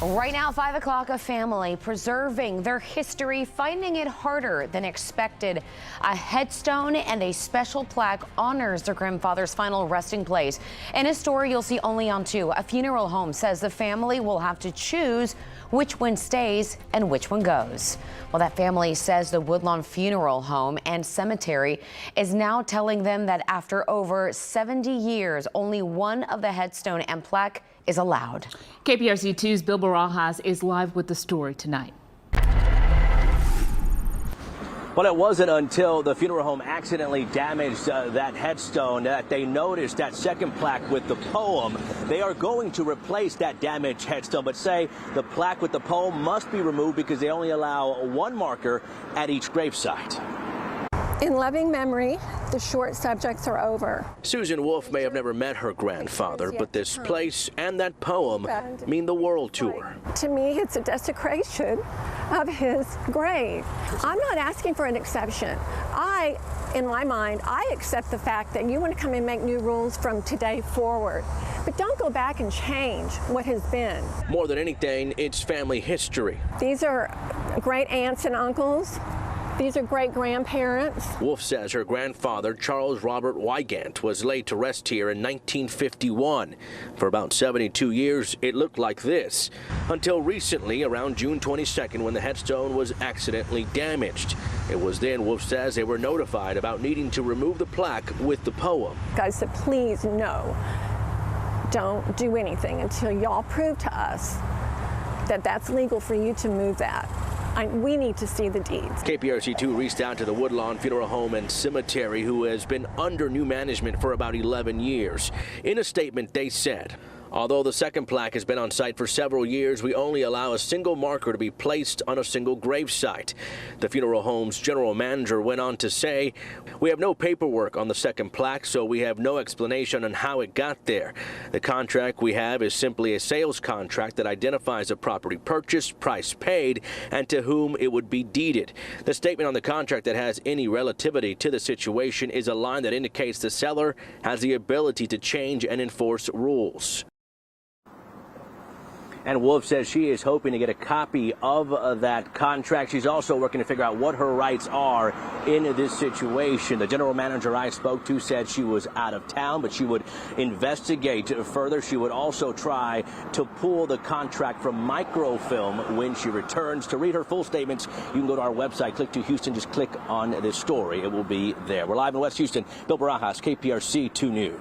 Right now, 5 o'clock, a family preserving their history, finding it harder than expected. A headstone and a special plaque honors their grandfather's final resting place. In a story you'll see only on 2, a funeral home says the family will have to choose which one stays and which one goes. Well, that family says the Woodlawn Funeral Home and Cemetery is now telling them that after over 70 years, only one of the headstone and plaque is allowed. KPRC 2's Bill Barajas is live with the story tonight. Well, it wasn't until the funeral home accidentally damaged that headstone that they noticed that second plaque with the poem. They are going to replace that damaged headstone, but say the plaque with the poem must be removed because they only allow one marker at each gravesite. In loving memory, the short subjects are over. Susan Wolf may have never met her grandfather, but this place and that poem mean the world to her. To me, it's a desecration of his grave. I'm not asking for an exception. In my mind, I accept the fact that you want to come and make new rules from today forward. But don't go back and change what has been. More than anything, it's family history. These are great aunts and uncles. These are great-grandparents. Wolf says her grandfather, Charles Robert Wygant, was laid to rest here in 1951. For about 72 years, it looked like this, until recently, around June 22nd, when the headstone was accidentally damaged. It was then, Wolf says, they were notified about needing to remove the plaque with the poem. Guys said, please, no, don't do anything until y'all prove to us that that's legal for you to move that. We need to see the deeds. KPRC 2 reached out to the Woodlawn Funeral Home and Cemetery, who has been under new management for about 11 years. In a statement, they said, although the second plaque has been on site for several years, we only allow a single marker to be placed on a single gravesite. The funeral home's general manager went on to say, we have no paperwork on the second plaque, so we have no explanation on how it got there. The contract we have is simply a sales contract that identifies a property purchased, price paid, and to whom it would be deeded. The statement on the contract that has any relativity to the situation is a line that indicates the seller has the ability to change and enforce rules. And Wolf says she is hoping to get a copy of that contract. She's also working to figure out what her rights are in this situation. The general manager I spoke to said she was out of town, but she would investigate further. She would also try to pull the contract from microfilm when she returns. To read her full statements, you can go to our website, click to Houston, just click on this story. It will be there. We're live in West Houston. Bill Barajas, KPRC 2 News.